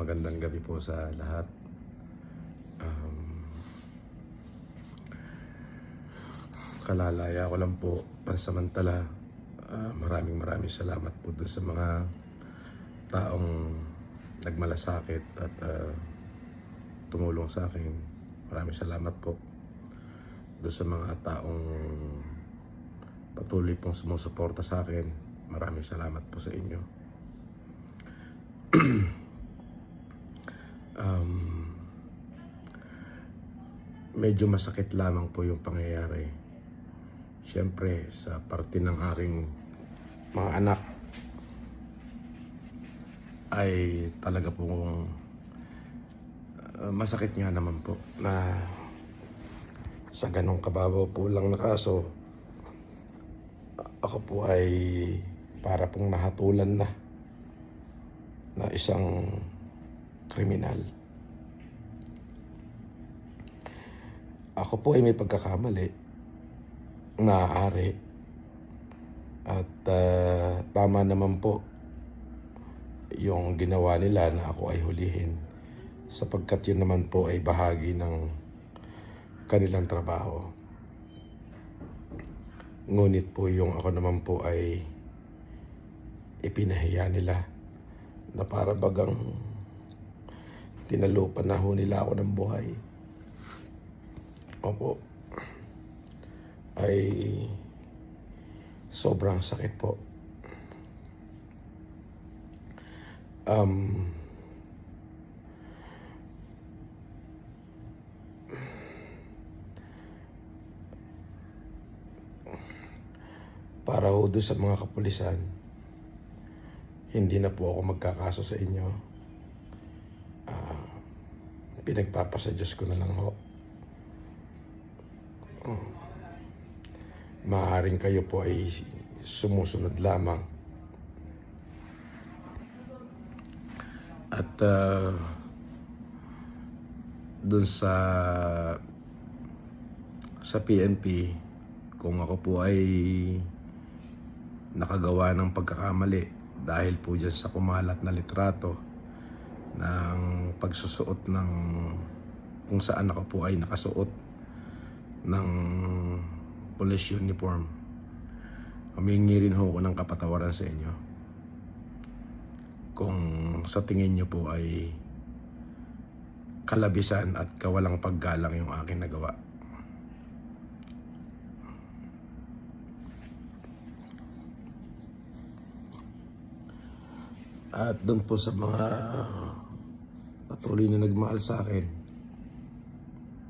magandang gabi po sa lahat. Kalalaya ko lang po pansamantala. Maraming salamat po dun sa mga taong nagmalasakit at tumulong sa akin. Maraming salamat po dun sa mga taong patuloy pong sumusuporta sa akin. Maraming salamat po sa inyo. Medyo masakit lamang po yung pangyayari. Siyempre, sa parte ng aking mga anak ay talaga pong masakit nga naman po na sa ganong kababaw po lang na kaso ako po ay para pong nahatulan na isang kriminal. Ako po ay may pagkakamali, maaari, at tama naman po yung ginawa nila na ako ay hulihin, sapagkat yun naman po ay bahagi ng kanilang trabaho. Ngunit po yung ako naman po ay ipinahiya nila na para bagang tinalupan na ho nila ako ng buhay. Opo, ay sobrang sakit po. Para ho doon sa mga kapulisan, hindi na po ako magkakaso sa inyo. Pinagpapasa Diyos ko na lang ho. Maaaring kayo po ay sumusunod lamang. At dun sa PNP, kung ako po ay nakagawa ng pagkakamali dahil po dyan sa kumalat na litrato ng pagsusuot ng kung saan ako po ay nakasuot ng police uniform, humingi rin ho ako ng kapatawaran sa inyo kung sa tingin nyo po ay kalabisan at kawalang paggalang yung aking nagawa. At doon po sa mga patuloy na nagmahal sa akin,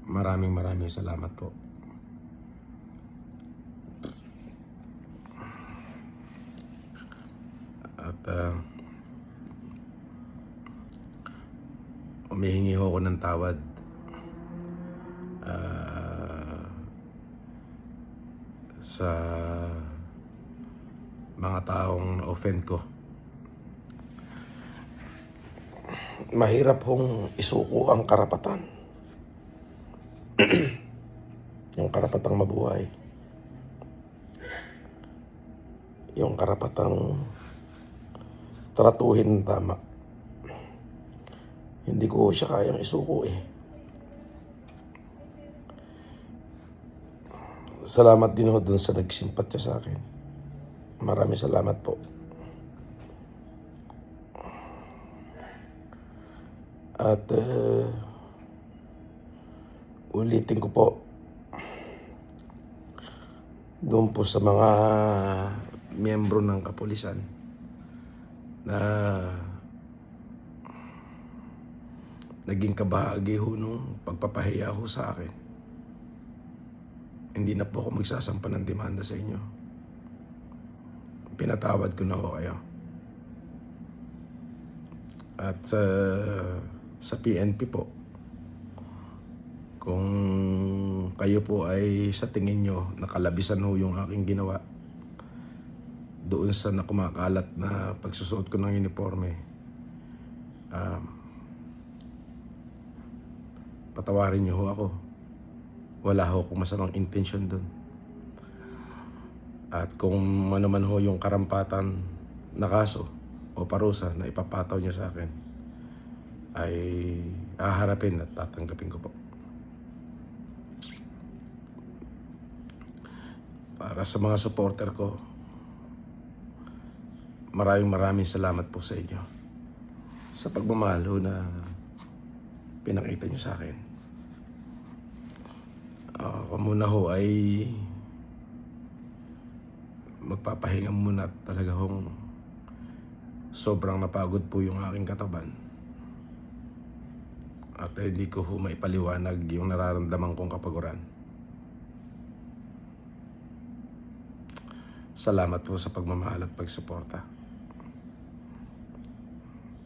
maraming salamat po. At humihingi ho ako ng tawad sa mga taong na-offend ko. Mahirap hong isuko ang karapatan. Yung karapatang mabuhay, yung karapatang tratuhin ng tama. Hindi ko siya kayang isuko eh. Salamat din ho dun sa nagsimpatya sa akin. Maraming salamat po. At ulitin ko po, doon po sa mga miyembro ng kapulisan na naging kabahagi ho nung pagpapahiya ho sa akin, hindi na po ako magsasampa ng demanda sa inyo. Pinatawad ko na ho kayo. At sa PNP po, kung kayo po ay sa tingin nyo nakalabisan ho yung aking ginawa doon sa nakumakalat na pagsusuot ko ng uniforme, patawarin nyo ho ako. Wala ho akong masamang intensyon doon. At kung ano man ho yung karampatan na kaso o parusa na ipapataw nyo sa akin, ay haharapin at tatanggapin ko po. Para sa mga supporter ko, maraming salamat po sa inyo. Sa pagmamahal ho na pinakita nyo sa akin. Ako muna ho ay magpapahinga muna at talaga hong sobrang napagod po yung aking katawan. At hindi ko ho maipaliwanag yung nararamdaman kong kapaguran. Salamat po sa pagmamahal at pagsuporta.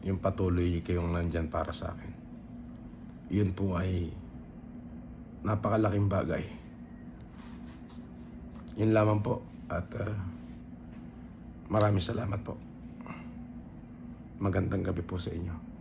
Yung patuloy kayong nandyan para sa akin. Yun po ay napakalaking bagay. Yun lamang po. At maraming salamat po. Magandang gabi po sa inyo.